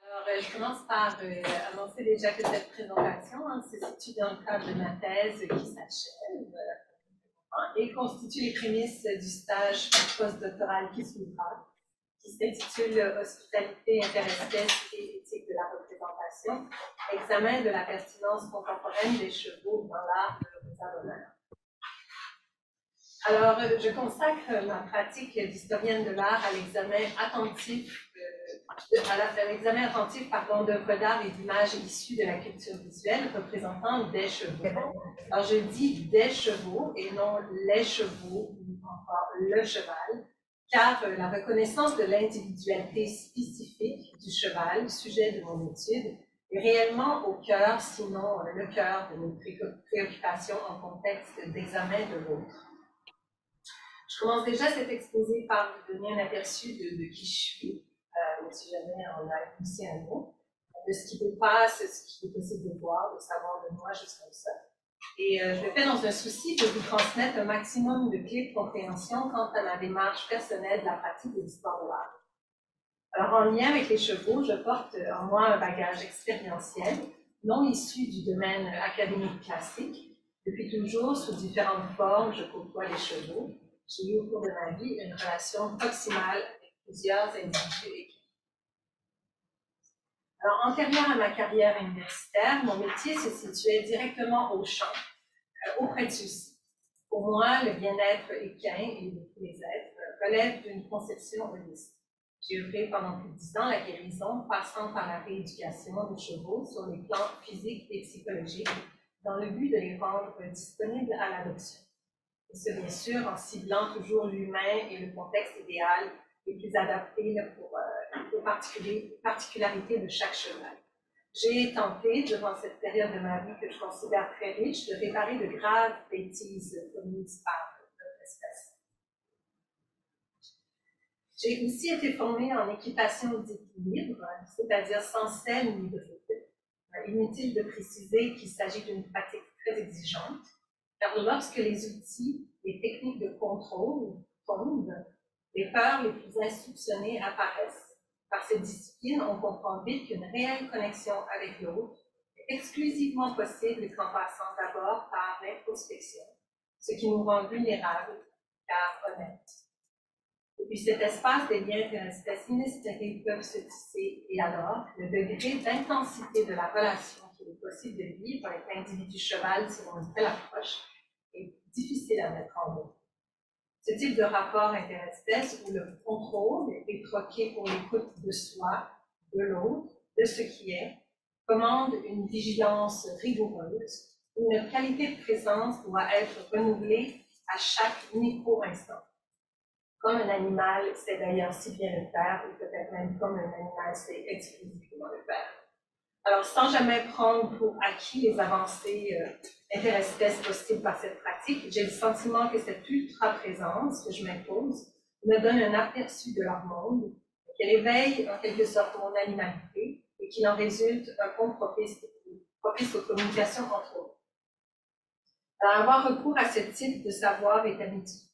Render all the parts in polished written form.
Alors, je commence par annoncer déjà que cette présentation se situe dans le cadre de ma thèse qui s'achève et constitue les prémices du stage postdoctoral qui s'ouvrira, qui s'intitule Hospitalité, interespèces et éthique de la représentation, examen de la pertinence contemporaine des chevaux dans l'art de l'honneur. Alors, je consacre ma pratique d'historienne de l'art à l'examen attentif d'œuvres d'art et d'images issues de la culture visuelle représentant des chevaux. Alors, je dis des chevaux et non les chevaux ou encore le cheval, car la reconnaissance de l'individualité spécifique du cheval, sujet de mon étude, est réellement au cœur, sinon le cœur de mes préoccupations en contexte d'examen de l'autre. Je commence déjà cet exposé par vous donner un aperçu de qui je suis, si jamais on a aussi un mot, de ce qui vous passe, ce qui est possible de voir, de savoir de moi, juste comme ça. Et je le fais dans un souci de vous transmettre un maximum de clés de compréhension quant à ma démarche personnelle de la pratique de l'histoire de l'art. Alors, en lien avec les chevaux, je porte en moi un bagage expérientiel, non issu du domaine académique classique. Depuis toujours, sous différentes formes, je côtoie les chevaux. J'ai eu au cours de ma vie une relation proximale avec plusieurs individus équipés. Alors, antérieure à ma carrière universitaire, mon métier se situait directement au champ, auprès de ceux-ci. Pour moi, le bien-être équin et de tous les êtres relève d'une conception holistique. J'ai œuvré pendant plus de 10 ans la guérison, passant par la rééducation des chevaux sur les plans physiques et psychologiques, dans le but de les rendre disponibles à l'adoption. Et ce, bien sûr, en ciblant toujours l'humain et le contexte idéal les plus adaptés aux particularités de chaque cheval. J'ai tenté, durant cette période de ma vie que je considère très riche, de réparer de graves bêtises commises par notre espèce. J'ai aussi été formée en équitation dite libre, c'est-à-dire sans selle ni bride. Inutile de préciser qu'il s'agit d'une pratique très exigeante, car lorsque les outils, les techniques de contrôle tombent, les peurs les plus insoupçonnées apparaissent. Par cette discipline, on comprend vite qu'une réelle connexion avec l'autre est exclusivement possible qu'en passant d'abord par l'introspection, ce qui nous rend vulnérables, car honnêtes. Depuis cet espace, des liens interespèces inespérés peuvent se tisser, et alors, le degré d'intensité de la relation qu'il est possible de vivre avec l'individu cheval selon une telle approche est difficile à mettre en mots. Ce type de rapport interespèce où le contrôle est troqué pour l'écoute de soi, de l'autre, de ce qui est, commande une vigilance rigoureuse, où notre qualité de présence doit être renouvelée à chaque micro-instant. Comme un animal sait d'ailleurs si bien le faire, ou peut-être même comme un animal sait exclusivement le faire. Alors, sans jamais prendre pour acquis les avancées interespèces possibles par cette pratique, j'ai le sentiment que cette ultra-présence que je m'impose me donne un aperçu de leur monde, qu'elle éveille en quelque sorte mon animalité et qu'il en résulte un pont propice aux communications entre eux. Alors, avoir recours à ce type de savoir est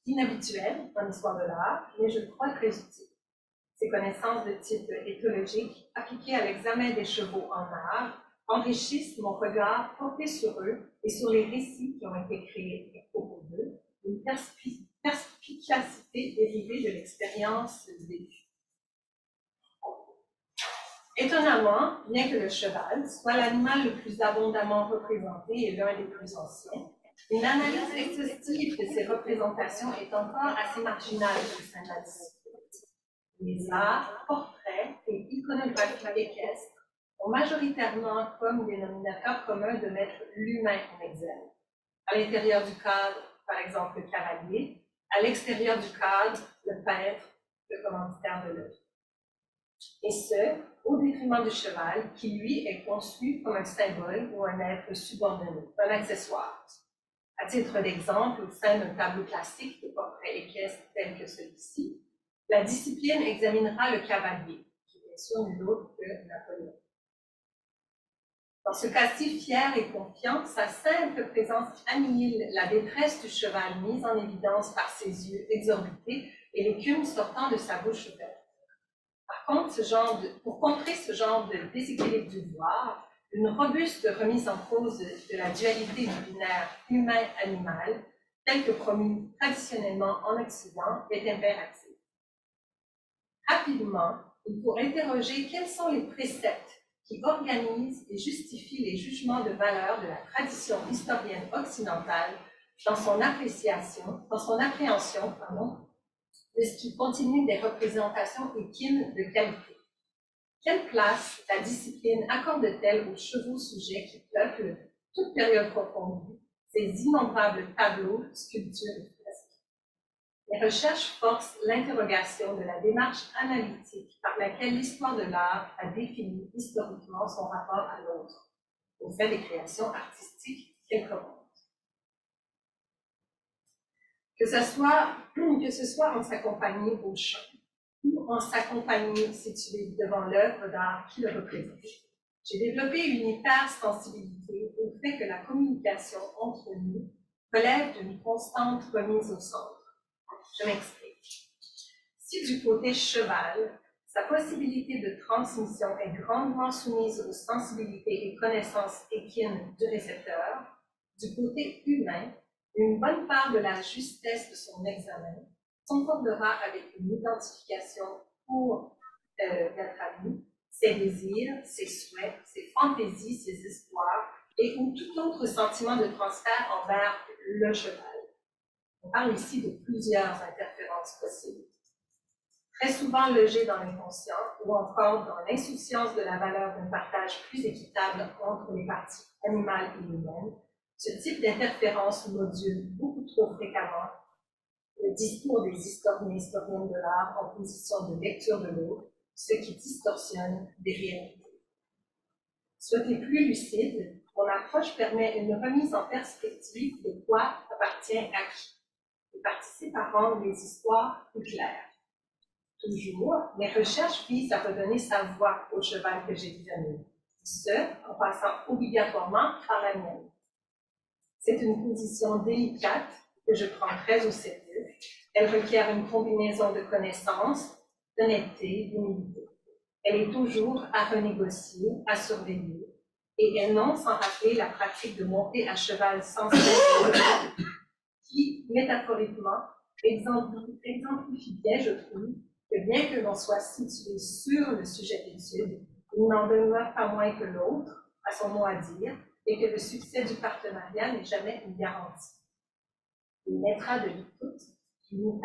inhabituel dans l'histoire de l'art, mais je le crois très utile. Ces connaissances de type éthologique, appliquées à l'examen des chevaux en art, enrichissent mon regard porté sur eux et sur les récits qui ont été créés à propos d'eux, une perspicacité dérivée de l'expérience vécue. Étonnamment, bien que le cheval soit l'animal le plus abondamment représenté et l'un des plus anciens, une analyse exhaustive de ces représentations est encore assez marginale au sein de la discipline. Les arts, portraits et iconographies équestres ont majoritairement comme dénominateur commun de mettre l'humain en exergue. À l'intérieur du cadre, par exemple, le cavalier, à l'extérieur du cadre, le peintre, le commanditaire de l'œuvre. Et ce, au détriment du cheval, qui lui est conçu comme un symbole ou un être subordonné, un accessoire. À titre d'exemple, au sein d'un tableau classique de portrait équestre tel que celui-ci, la discipline examinera le cavalier, qui est bien sûr nul autre que Napoléon. Dans ce cas-ci fier et confiant, sa simple présence annihile la détresse du cheval mise en évidence par ses yeux exorbités et l'écume sortant de sa bouche ouverte. Par pour contrer ce genre de déséquilibre du voir, une robuste remise en cause de la dualité du binaire humain-animal, telle que promu traditionnellement en Occident, est impérative. Rapidement, il faut interroger quels sont les préceptes qui organisent et justifient les jugements de valeur de la tradition historienne occidentale dans son appréhension, de ce qui continue des représentations équines de qualité. Quelle place la discipline accorde-t-elle aux chevaux sujets qui peuplent, toute période confondue, ces innombrables tableaux, sculptures et fresques? Les recherches forcent l'interrogation de la démarche analytique par laquelle l'histoire de l'art a défini historiquement son rapport à l'autre, au fait des créations artistiques qu'elle commande. Que ce soit en sa compagnie au champ ou en sa compagnie située devant l'œuvre d'art qui le représente. J'ai développé une hypersensibilité au fait que la communication entre nous relève d'une constante remise au centre. Je m'explique. Si du côté cheval, sa possibilité de transmission est grandement soumise aux sensibilités et connaissances équines du récepteur, du côté humain, une bonne part de la justesse de son examen concordera avec une identification pour notre ami, ses désirs, ses souhaits, ses fantaisies, ses espoirs, et ou tout autre sentiment de transfert envers le cheval. On parle ici de plusieurs interférences possibles. Très souvent logées dans l'inconscient ou encore dans l'insouciance de la valeur d'un partage plus équitable entre les parties animales et humaines, ce type d'interférence module beaucoup trop fréquemment le discours des historiens et historiennes de l'art en position de lecture de l'autre, ce qui distorsionne des réalités. Soyez plus lucide, mon approche permet une remise en perspective de quoi appartient à qui, et participe à rendre les histoires plus claires. Toujours, mes recherches visent à redonner sa voix au cheval que j'ai examiné, ce en passant obligatoirement par la mienne. C'est une position délicate que je prends très au sérieux. Elle requiert une combinaison de connaissances, d'honnêteté, d'humilité. Elle est toujours à renégocier, à surveiller, et elle non sans rappeler la pratique de monter à cheval sans cesse, qui, métaphoriquement, exemplifie bien, je trouve, que bien que l'on soit situé sur le sujet d'étude, il n'en demeure pas moins que l'autre a son mot à dire, et que le succès du partenariat n'est jamais une garantie. Il naîtra de l'écoute, d'une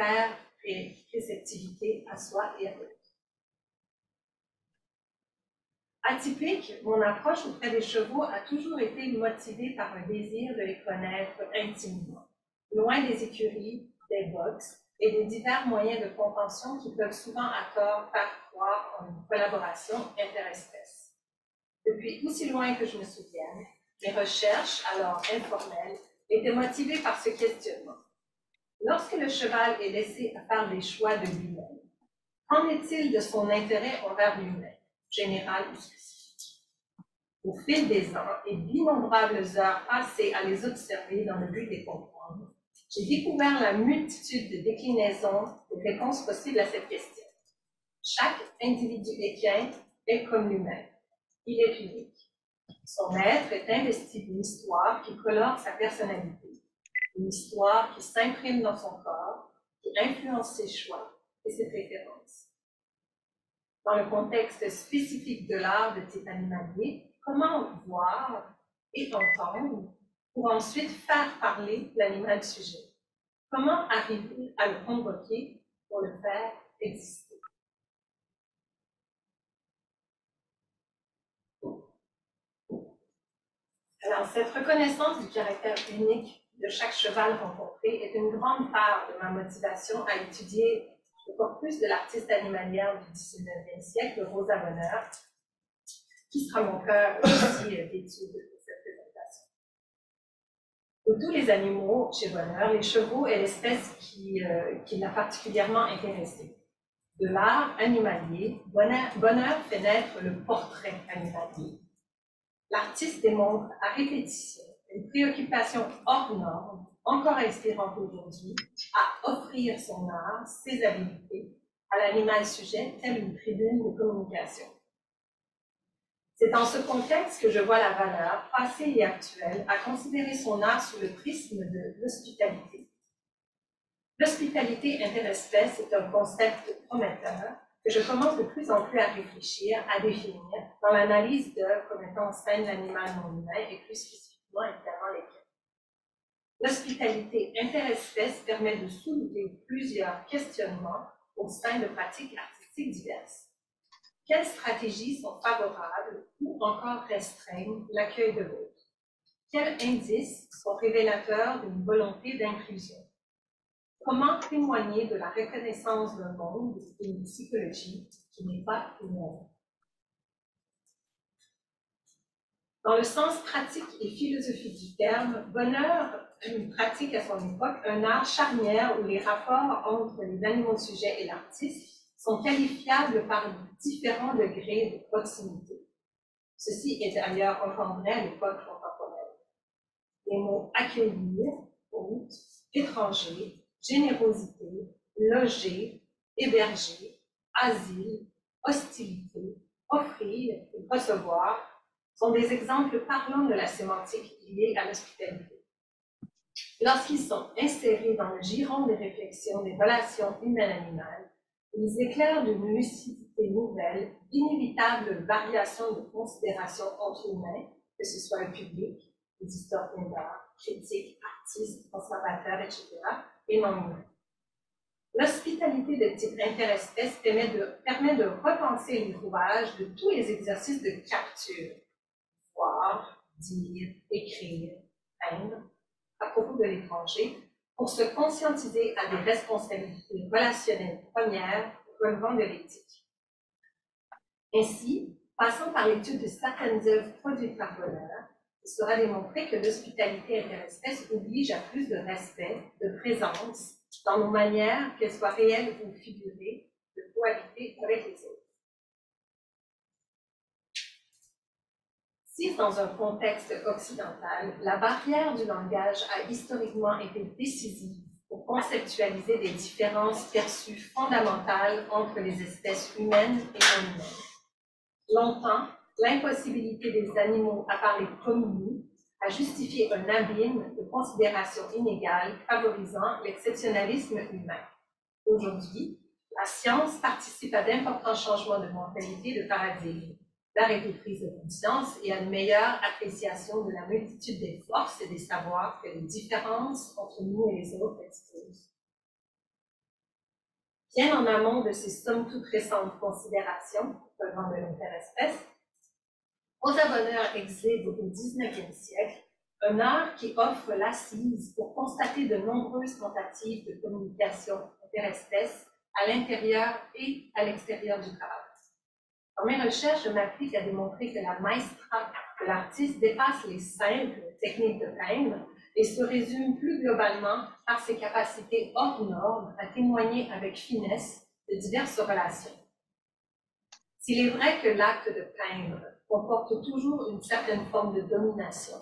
réceptivité à soi et à l'autre. Atypique, mon approche auprès des chevaux a toujours été motivée par un désir de les connaître intimement, loin des écuries, des box et des divers moyens de contention qui peuvent souvent à tort faire croire en une collaboration interespèce. Depuis aussi loin que je me souvienne, mes recherches, alors informelles, étaient motivées par ce questionnement. Lorsque le cheval est laissé à faire des choix de lui-même, qu'en est-il de son intérêt envers lui-même, général ou spécifique? Au fil des ans et d'innombrables heures passées à les observer dans le but de les comprendre, j'ai découvert la multitude de déclinaisons de réponses possibles à cette question. Chaque individu équin est comme lui-même. Il est unique. Son être est investi d'une histoire qui colore sa personnalité, une histoire qui s'imprime dans son corps, qui influence ses choix et ses préférences. Dans le contexte spécifique de l'art de type animalier, comment voir et entendre pour ensuite faire parler l'animal sujet? Comment arriver à le convoquer pour le faire exister? Alors, cette reconnaissance du caractère unique de chaque cheval rencontré est une grande part de ma motivation à étudier le corpus de l'artiste animalière du 19e siècle, Rosa Bonheur, qui sera mon cœur aussi d'étude de cette présentation. De tous les animaux, chez Bonheur, les chevaux est l'espèce qui l'a particulièrement intéressé. De l'art animalier, Bonheur fait naître le portrait animalier. L'artiste démontre à répétition une préoccupation hors norme, encore inspirante aujourd'hui, à offrir son art, ses habiletés, à l'animal sujet, telle une tribune de communication. C'est dans ce contexte que je vois la valeur, passée et actuelle, à considérer son art sous le prisme de l'hospitalité. L'hospitalité interespèce est un concept prometteur que je commence de plus en plus à réfléchir, à définir, dans l'analyse d'œuvres comme mettant en scène l'animal non humain et plus spécifiquement évidemment les cœurs. L'hospitalité interespèce permet de soulever plusieurs questionnements au sein de pratiques artistiques diverses. Quelles stratégies sont favorables ou encore restreignent l'accueil de l'autre? Quels indices sont révélateurs d'une volonté d'inclusion? Comment témoigner de la reconnaissance d'un monde et d'une psychologie qui n'est pas humaine? Dans le sens pratique et philosophique du terme, Bonheur pratique à son époque un art charnière où les rapports entre les animaux sujets et l'artiste sont qualifiables par différents degrés de proximité. Ceci est d'ailleurs encore vrai à l'époque contemporaine. Les mots accueillir, hôte, étranger, générosité, loger, héberger, asile, hostilité, offrir et recevoir sont des exemples parlants de la sémantique liée à l'hospitalité. Lorsqu'ils sont insérés dans le giron des réflexions des relations humaines-animales, ils éclairent d'une lucidité nouvelle, d'inévitables variations de considération entre humains, que ce soit le public, les historiens d'art, critiques, artistes, conservateurs, etc., et non humains. L'hospitalité de type interespèce permet de repenser les rouages de tous les exercices de capture, voir, dire, écrire, peindre, à propos de l'étranger, pour se conscientiser à des responsabilités relationnelles premières relevant de l'éthique. Ainsi, passant par l'étude de certaines œuvres produites par Bonheur, il sera démontré que l'hospitalité interespèce oblige à plus de respect, de présence, dans nos manières, qu'elles soient réelles ou figurées, de cohabiter avec les autres. Si, dans un contexte occidental, la barrière du langage a historiquement été décisive pour conceptualiser des différences perçues fondamentales entre les espèces humaines et non humaines. Longtemps, l'impossibilité des animaux à parler comme nous a justifié un abîme de considération inégale favorisant l'exceptionnalisme humain. Aujourd'hui, la science participe à d'importants changements de mentalité, de paradigme, d'arrêter prise de conscience et à une meilleure appréciation de la multitude des forces et des savoirs que les différences entre nous et les autres exposent. Bien en amont de ces somme toute récentes considérations relevant de l'interespèce, Rosa Bonheur exhibe au XIXe siècle un art qui offre l'assise pour constater de nombreuses tentatives de communication interespèce à l'intérieur et à l'extérieur du travail. Dans mes recherches, je m'applique à démontrer que la maestra de l'artiste dépasse les simples techniques de peindre et se résume plus globalement par ses capacités hors normes à témoigner avec finesse de diverses relations. S'il est vrai que l'acte de peindre comporte toujours une certaine forme de domination,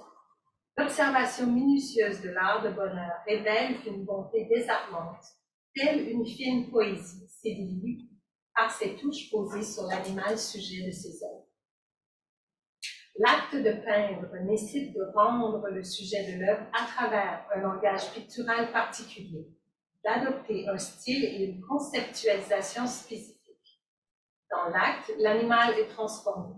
l'observation minutieuse de l'art de Bonheur révèle qu'une bonté désarmante, telle une fine poésie, séduit par ses touches posées sur l'animal sujet de ses œuvres. L'acte de peindre nécessite de rendre le sujet de l'œuvre à travers un langage pictural particulier, d'adopter un style et une conceptualisation spécifique. Dans l'acte, l'animal est transformé,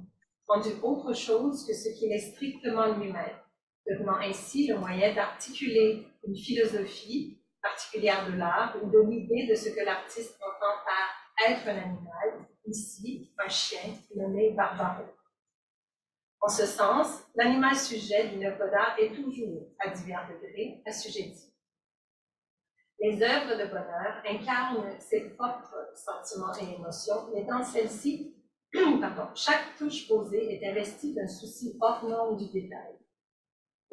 rendu autre chose que ce qu'il est strictement lui-même, devenant ainsi le moyen d'articuler une philosophie particulière de l'art ou de l'idée de ce que l'artiste entend par être un animal, ici un chien nommé Barbaro. En ce sens, l'animal sujet d'une œuvre d'art est toujours, à divers degrés, assujetti. Les œuvres de Bonheur incarnent ses propres sentiments et émotions, mais dans celles-ci, chaque touche posée est investie d'un souci hors norme du détail.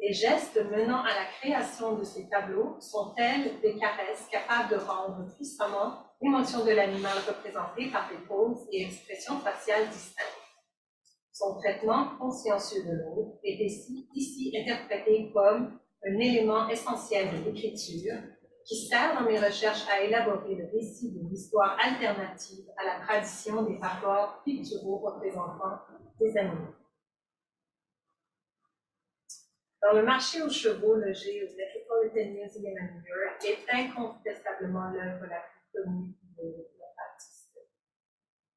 Les gestes menant à la création de ces tableaux sont tels des caresses capables de rendre puissamment l'émotion de l'animal représenté par des poses et expressions faciales distinctes. Son traitement consciencieux de l'autre est ici interprété comme un élément essentiel de l'écriture qui sert dans mes recherches à élaborer le récit d'une histoire alternative à la tradition des rapports picturaux représentant des animaux. Dans le marché aux chevaux logé au Metropolitan Museum à New York est incontestablement l'œuvre la plus connue de l'artiste.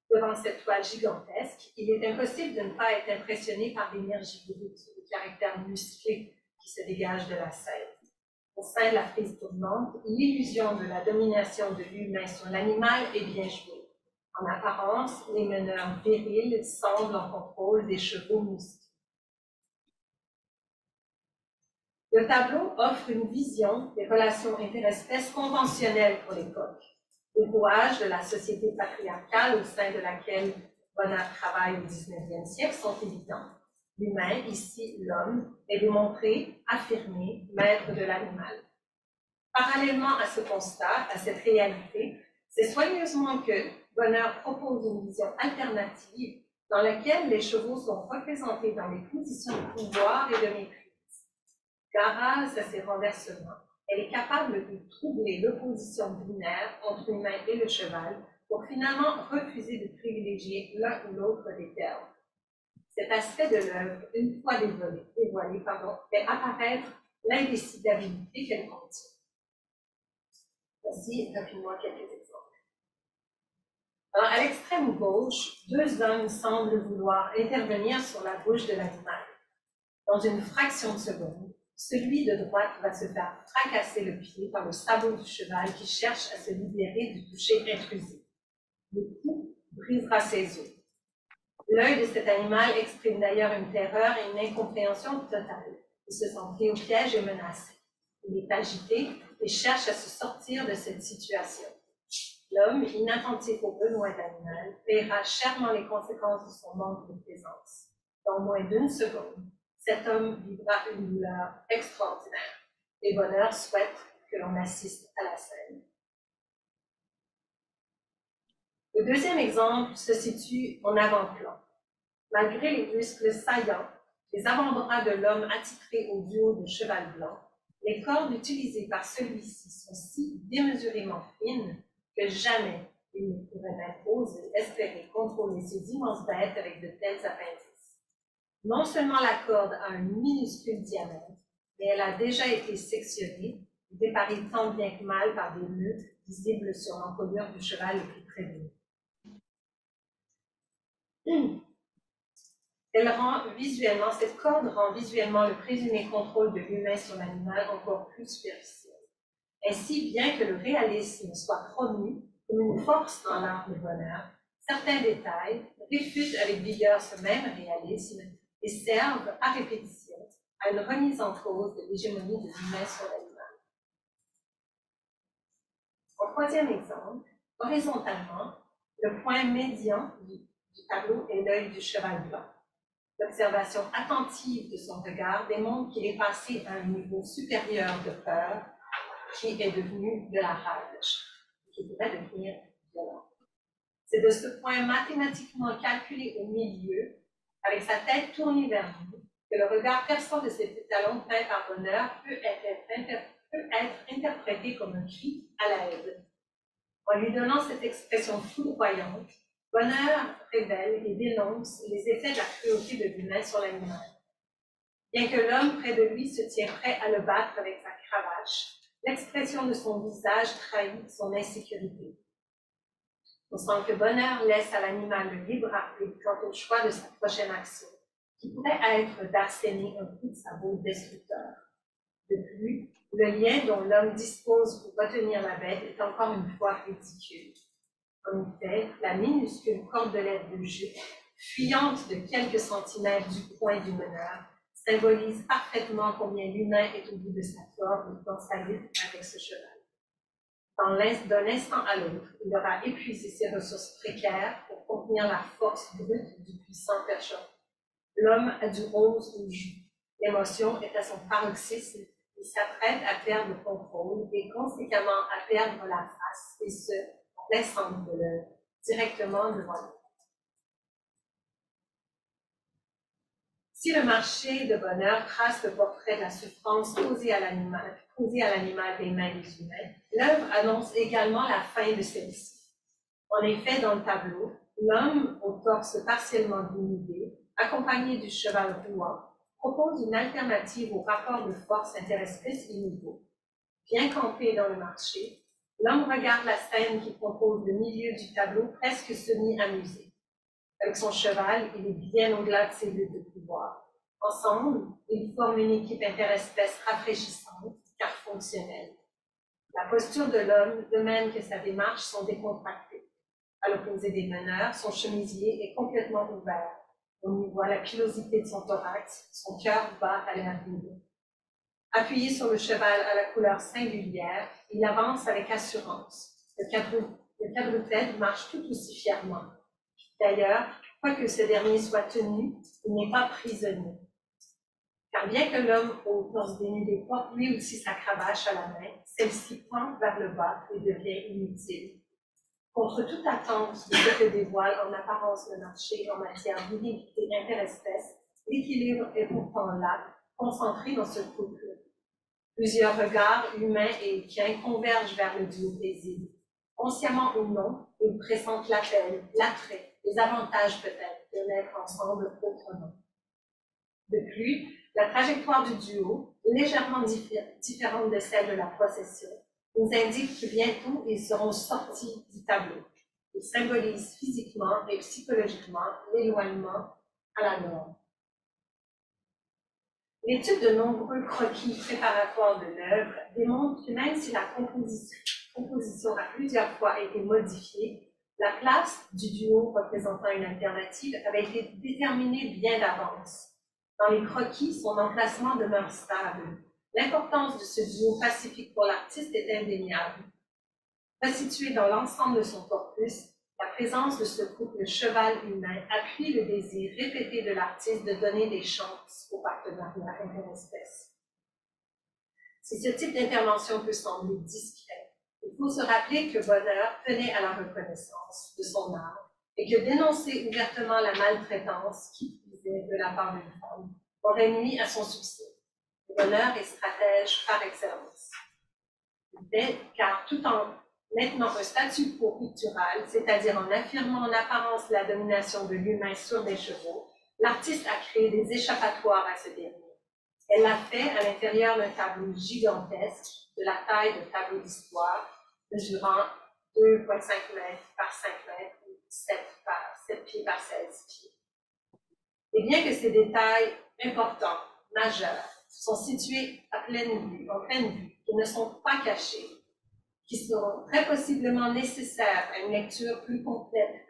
Devant cette toile gigantesque, il est impossible de ne pas être impressionné par l'énergie brute, le caractère musclé qui se dégage de la scène. Au sein de la frise tournante, l'illusion de la domination de l'humain sur l'animal est bien jouée. En apparence, les meneurs virils semblent en contrôle des chevaux musclés. Le tableau offre une vision des relations interespèces conventionnelles pour l'époque. Les rouages de la société patriarcale au sein de laquelle Bonnard travaille au XIXe siècle sont évidents. L'humain, ici l'homme, est démontré, affirmé, maître de l'animal. Parallèlement à ce constat, à cette réalité, c'est soigneusement que Bonnard propose une vision alternative dans laquelle les chevaux sont représentés dans les positions de pouvoir et de mépris. Grâce à ces renversements, elle est capable de troubler l'opposition binaire entre l'humain et le cheval pour finalement refuser de privilégier l'un ou l'autre des termes. Cet aspect de l'œuvre, une fois dévoilé, fait apparaître l'indécidabilité qu'elle contient. Voici rapidement quelques exemples. Alors, à l'extrême gauche, deux hommes semblent vouloir intervenir sur la bouche de l'animal. Dans une fraction de seconde, celui de droite va se faire fracasser le pied par le sabot du cheval qui cherche à se libérer du toucher intrusif. Le coup brisera ses os. L'œil de cet animal exprime d'ailleurs une terreur et une incompréhension totale. Il se sent pris au piège et menacé. Il est agité et cherche à se sortir de cette situation. L'homme, inattentif aux besoins d'animal, paiera chèrement les conséquences de son manque de présence. Dans moins d'une seconde, cet homme vivra une douleur extraordinaire. Et Bonnard souhaite que l'on assiste à la scène. Le deuxième exemple se situe en avant-plan. Malgré les muscles saillants, les avant-bras de l'homme attitrés au duo de cheval blanc, les cordes utilisées par celui-ci sont si démesurément fines que jamais il ne pourrait même oser espérer contrôler ces immenses bêtes avec de tels appendices. Non seulement la corde a un minuscule diamètre, mais elle a déjà été sectionnée, déparée tant bien que mal par des nœuds visibles sur l'encolure du cheval le plus près de nous. Cette corde rend visuellement le présumé contrôle de l'humain sur l'animal encore plus superficiel. Ainsi, bien que le réalisme soit promu comme une force dans l'art de Bonnard, certains détails réfutent avec vigueur ce même réalisme et servent à répétition à une remise en cause de l'hégémonie de l'humain sur l'animal. En troisième exemple, horizontalement, le point médian du tableau est l'œil du cheval blanc. L'observation attentive de son regard démontre qu'il est passé à un niveau supérieur de peur qui est devenu de la rage, qui pourrait devenir violent. C'est de ce point mathématiquement calculé au milieu, avec sa tête tournée vers nous, que le regard perçant de cet étalon peint par Bonnard peut être interprété comme un cri à la haine. En lui donnant cette expression foudroyante, Bonnard révèle et dénonce les effets de la cruauté de l'humain sur l'animal. Bien que l'homme près de lui se tient prêt à le battre avec sa cravache, l'expression de son visage trahit son insécurité. On sent que Bonnard laisse à l'animal le libre arbitre quant au choix de sa prochaine action, qui pourrait être d'asséner un coup de sabot destructeur. De plus, le lien dont l'homme dispose pour retenir la bête est encore une fois ridicule. En effet, la minuscule cordelette de jupe, fuyante de quelques centimètres du poing du meneur, symbolise parfaitement combien l'humain est au bout de sa corde dans sa lutte avec ce cheval. D'un instant à l'autre, il aura épuisé ses ressources précaires pour contenir la force brute du puissant percheron. L'homme a du rose aux joues. L'émotion est à son paroxysme. Il s'apprête à perdre le contrôle et conséquemment à perdre la face, et ce, en plein centre de l'œuvre, directement devant lui. Si le marché de bonheur trace le portrait de la souffrance causée à l'animal des mains des humains, l'œuvre annonce également la fin de celle-ci. En effet, dans le tableau, l'homme au torse partiellement dénudé, accompagné du cheval rouant, propose une alternative au rapport de force interespèces inégaux. Bien campé dans le marché, l'homme regarde la scène qui compose le milieu du tableau presque semi-amusé. Avec son cheval, il est bien au-delà de ses luttes de pouvoir. Ensemble, ils forment une équipe interespèce rafraîchissante, car fonctionnelle. La posture de l'homme, de même que sa démarche, sont décontractées. À l'opposé des meneurs, son chemisier est complètement ouvert. On y voit la pilosité de son thorax, son cœur bat à l'air libre. Appuyé sur le cheval à la couleur singulière, il avance avec assurance. Le quadrupède marche tout aussi fièrement. D'ailleurs, quoique ce dernier soit tenu, il n'est pas prisonnier. Car bien que l'homme au torse dénudé porte lui aussi sa cravache à la main, celle-ci pend vers le bas et devient inutile. Contre toute attente de ce que dévoile en apparence le marché en matière d'inégalité interespèces, l'équilibre est pourtant là, concentré dans ce couple. Plusieurs regards humains et équiens convergent vers le duo paisible. Consciemment ou non, ils pressentent l'appel, l'attrait, les avantages peut-être de naître ensemble autrement. De plus, la trajectoire du duo, légèrement différente de celle de la procession, nous indique que bientôt ils seront sortis du tableau. Ils symbolisent physiquement et psychologiquement l'éloignement à la norme. L'étude de nombreux croquis préparatoires de l'œuvre démontre que même si la composition a plusieurs fois été modifiée, la place du duo représentant une alternative avait été déterminée bien d'avance. Dans les croquis, son emplacement demeure stable. L'importance de ce duo pacifique pour l'artiste est indéniable. Resitué dans l'ensemble de son corpus, la présence de ce couple cheval-humain appuie le désir répété de l'artiste de donner des chances au partenariat interespèce. Si ce type d'intervention peut sembler discret, il faut se rappeler que Bonheur tenait à la reconnaissance de son art et que dénoncer ouvertement la maltraitance qui puisait de la part d'une femme aurait nuit à son succès. Bonheur est stratège par excellence. Car tout en maintenant un statu quo pictural, c'est-à-dire en affirmant en apparence la domination de l'humain sur des chevaux, l'artiste a créé des échappatoires à ce dernier. Elle l'a fait à l'intérieur d'un tableau gigantesque, de la taille de tableau d'histoire, mesurant 2,5 mètres par 5 mètres, ou 7 pieds par 16 pieds. Et bien que ces détails importants, majeurs, sont situés en pleine vue, qui ne sont pas cachés, qui seront très possiblement nécessaires à une lecture plus complète,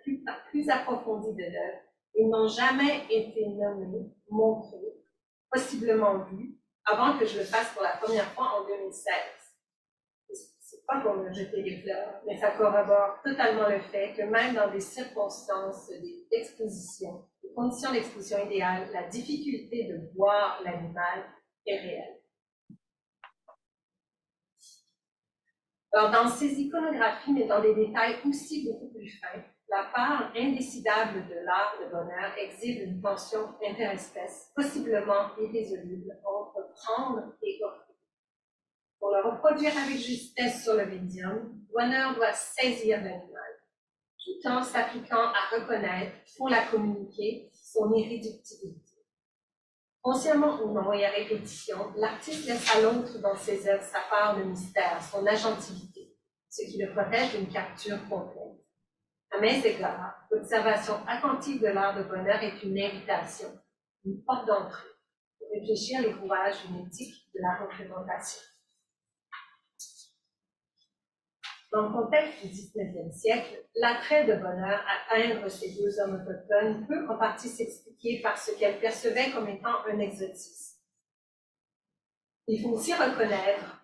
plus approfondie de l'œuvre, et n'ont jamais été nommés, montrés, possiblement vus, avant que je le fasse pour la première fois en 2016. C'est pas pour me jeter des fleurs, mais ça corrobore totalement le fait que même dans des circonstances d'exposition, des conditions d'exposition idéales, la difficulté de voir l'animal est réelle. Alors, dans ces iconographies, mais dans des détails aussi beaucoup plus fins, la part indécidable de l'art de bonheur exhibe une tension interespèce, possiblement irrésoluble, entre prendre et offrir. Pour le reproduire avec justesse sur le médium, Bonheur doit saisir l'animal, tout en s'appliquant à reconnaître, pour la communiquer, son irréductibilité. Consciemment ou non et à répétition, l'artiste laisse à l'autre dans ses œuvres sa part de mystère, son agentivité, ce qui le protège d'une capture complète. À mes égards, l'observation attentive de l'art de bonheur est une invitation, une porte d'entrée, pour réfléchir les rouages d'une éthique de la représentation. Dans le contexte du XIXe siècle, l'attrait de Bonheur à peindre ces deux hommes autochtones peut en partie s'expliquer par ce qu'elle percevait comme étant un exotisme. Il faut aussi reconnaître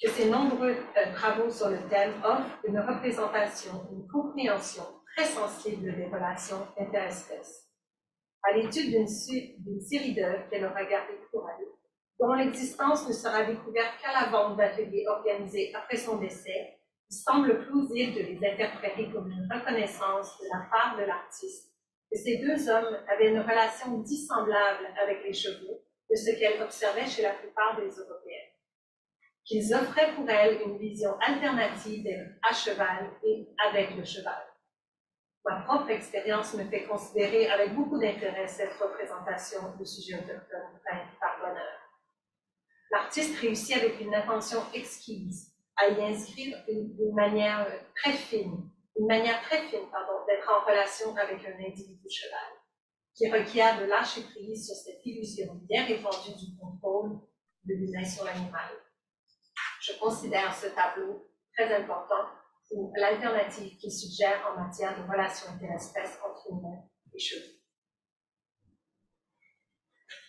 que ses nombreux travaux sur le thème offrent une représentation, une compréhension très sensible des relations interespèces. À l'étude d'une série d'œuvres qu'elle a regardées pour elle, dont l'existence ne sera découverte qu'à la vente d'ateliers organisés après son décès, il semble plausible de les interpréter comme une reconnaissance de la part de l'artiste que ces deux hommes avaient une relation dissemblable avec les chevaux de ce qu'elle observait chez la plupart des Européennes, qu'ils offraient pour elle une vision alternative d'être à cheval et avec le cheval. Ma propre expérience me fait considérer avec beaucoup d'intérêt cette représentation de sujets autochtones par bonheur. L'artiste réussit avec une attention exquise à y inscrire une manière très fine d'être en relation avec un individu cheval, qui requiert de lâcher prise sur cette illusion bien répandue du contrôle de l'humain sur l'animal. Je considère ce tableau très important pour l'alternative qu'il suggère en matière de relations interespèces entre humains et chevaux.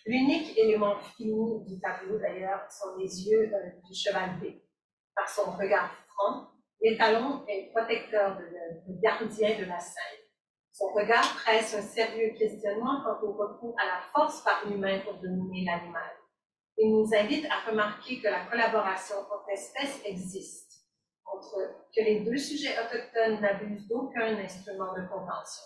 L'unique élément fini du tableau, d'ailleurs, sont les yeux du cheval B. Par son regard franc, l'étalon est protecteur, le gardien de la scène. Son regard presse un sérieux questionnement quant au recours à la force par l'humain pour dominer l'animal. Il nous invite à remarquer que la collaboration entre espèces existe, que les deux sujets autochtones n'abusent d'aucun instrument de convention.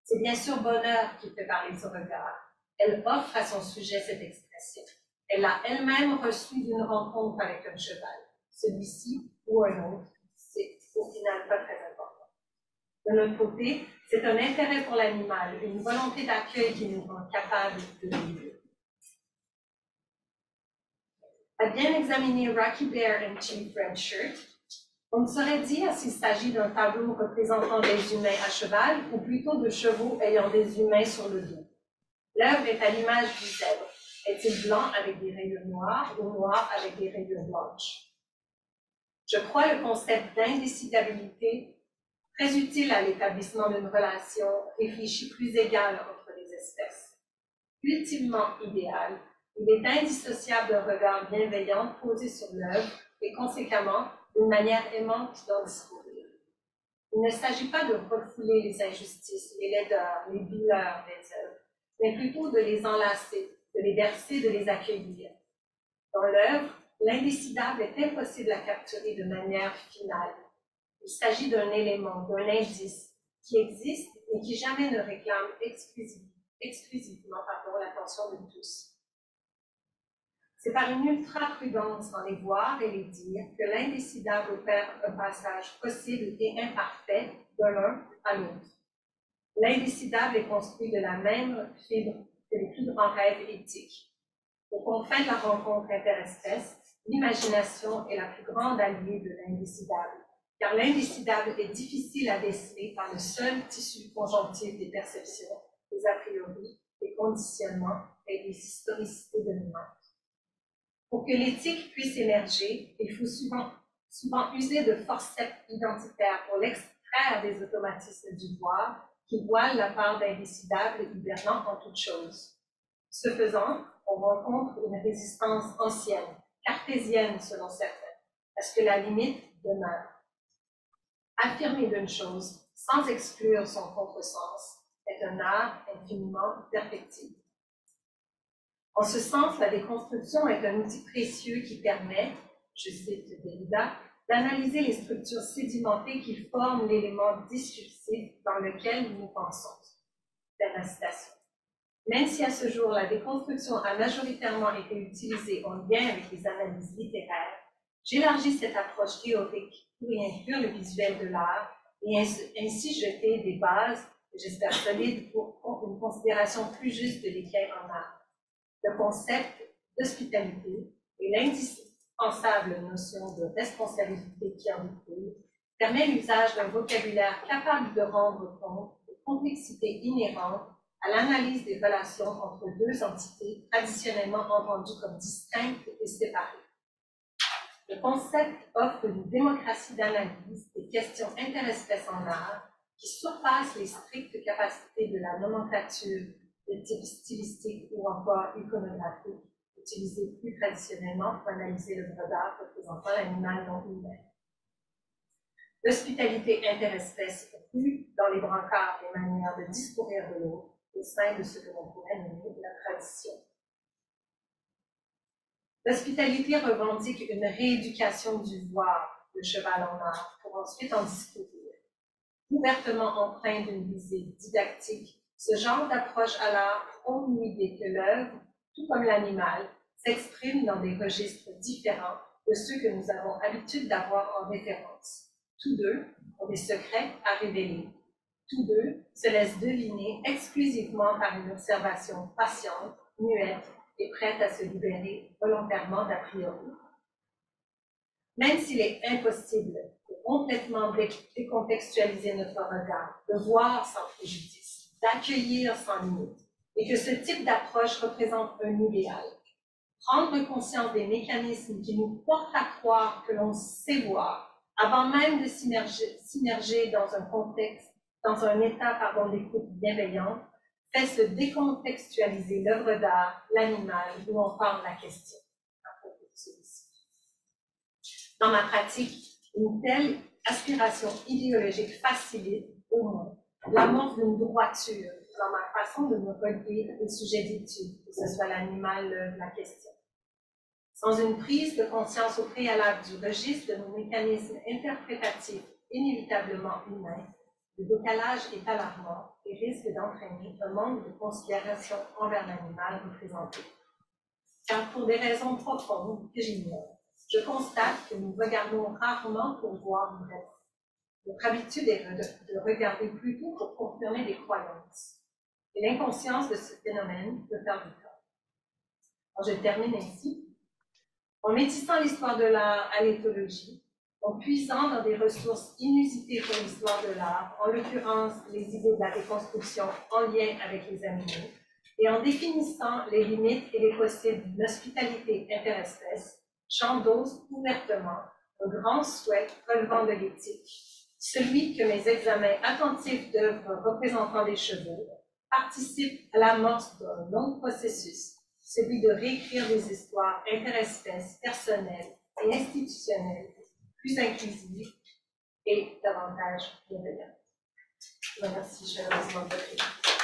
C'est bien sûr Bonheur qui fait parler ce regard. Elle offre à son sujet cette expression. Elle l'a elle-même reçue d'une rencontre avec un cheval. Celui-ci ou un autre, c'est au final pas très important. De notre côté, c'est un intérêt pour l'animal, une volonté d'accueil qui nous rend capables de vivre. À bien examiner Rocky Bear and Chief Red Shirt, on ne saurait dire s'il s'agit d'un tableau représentant des humains à cheval ou plutôt de chevaux ayant des humains sur le dos. L'œuvre est à l'image du zèbre. Est-il blanc avec des rayures noires ou noir avec des rayures blanches? Je crois le concept d'indécidabilité très utile à l'établissement d'une relation réfléchie plus égale entre les espèces. Ultimement idéal, il est indissociable d'un regard bienveillant posé sur l'œuvre et conséquemment d'une manière aimante d'en discourir. Il ne s'agit pas de refouler les injustices, les laideurs, les douleurs des œuvres, mais plutôt de les enlacer, de les verser, de les accueillir. Dans l'œuvre, l'indécidable est impossible à capturer de manière finale. Il s'agit d'un élément, d'un indice qui existe et qui jamais ne réclame exclusivement l'attention de tous. C'est par une ultra-prudence dans les voir et les dire que l'indécidable opère un passage possible et imparfait de l'un à l'autre. L'indécidable est construit de la même fibre que les plus grands rêves éthiques. Aux confins de la rencontre interespèce, l'imagination est la plus grande alliée de l'indécidable, car l'indécidable est difficile à déceler par le seul tissu conjonctif des perceptions, des a priori, des conditionnements et des historicités dominantes. Pour que l'éthique puisse émerger, il faut souvent user de forceps identitaires pour l'extraire des automatismes du voir qui voilent la part d'indécidable hibernant en toute chose. Ce faisant, on rencontre une résistance ancienne, cartésienne selon certains, à ce que la limite demeure. Affirmer d'une chose sans exclure son contresens est un art infiniment perfectible. En ce sens, la déconstruction est un outil précieux qui permet, je cite Derrida, d'analyser les structures sédimentées qui forment l'élément discursif dans lequel nous pensons. C'est la citation. Même si à ce jour, la déconstruction a majoritairement été utilisée en lien avec les analyses littéraires, j'élargis cette approche théorique pour y inclure le visuel de l'art et ainsi jeter des bases, j'espère solides, pour une considération plus juste de l'équerre en art. Le concept d'hospitalité et l'indispensable notion de responsabilité qui en découle permet l'usage d'un vocabulaire capable de rendre compte des complexités inhérentes à l'analyse des relations entre deux entités traditionnellement entendues comme distinctes et séparées. Le concept offre une démocratie d'analyse des questions interespèces en art qui surpasse les strictes capacités de la nomenclature de type stylistique ou encore iconographique, utilisée plus traditionnellement pour analyser le regard représentant l'animal non humain. L'hospitalité interespèce inclut dans les brancards les manières de discourir de l'autre au sein de ce que l'on pourrait nommer la tradition. L'hospitalité revendique une rééducation du voir, le cheval en art, pour ensuite en discourir. ouvertement empreint d'une visée didactique, ce genre d'approche à l'art prône l'idée que l'œuvre, tout comme l'animal, s'exprime dans des registres différents de ceux que nous avons l'habitude d'avoir en référence. Tous deux ont des secrets à révéler. Tous deux se laissent deviner exclusivement par une observation patiente, muette et prête à se libérer volontairement d'a priori. Même s'il est impossible de complètement décontextualiser notre regard, de voir sans préjudice, d'accueillir sans limite, et que ce type d'approche représente un idéal, prendre conscience des mécanismes qui nous portent à croire que l'on sait voir, avant même de s'immerger dans un contexte, dans un état d'écoute bienveillante, fait se décontextualiser l'œuvre d'art, l'animal, d'où on parle la question à propos de celui-ci. Dans ma pratique, une telle aspiration idéologique facilite, au moins, l'amorce d'une droiture dans ma façon de me relier au sujet d'étude, que ce soit l'animal, la question. Sans une prise de conscience au préalable du registre de nos mécanismes interprétatifs inévitablement humains, le décalage est alarmant et risque d'entraîner un manque de considération envers l'animal représenté. Car pour des raisons profondes que j'ignore, je constate que nous regardons rarement pour voir vrai. Notre habitude est de regarder plutôt pour confirmer des croyances. Et l'inconscience de ce phénomène peut faire du tort. Alors, je termine ainsi. En métissant l'histoire de l'art à l'éthologie, en puisant dans des ressources inusitées pour l'histoire de l'art, en l'occurrence les idées de la déconstruction en lien avec les animaux, et en définissant les limites et les possibles d'une hospitalité interespèce, j'endosse ouvertement un grand souhait relevant de l'éthique, celui que mes examens attentifs d'œuvres représentant des chevaux participent à l'amorce d'un long processus, celui de réécrire des histoires interespèces, personnelles et institutionnelles, plus inclusives et davantage bienveillantes. Merci chaleureusement de votre écoute.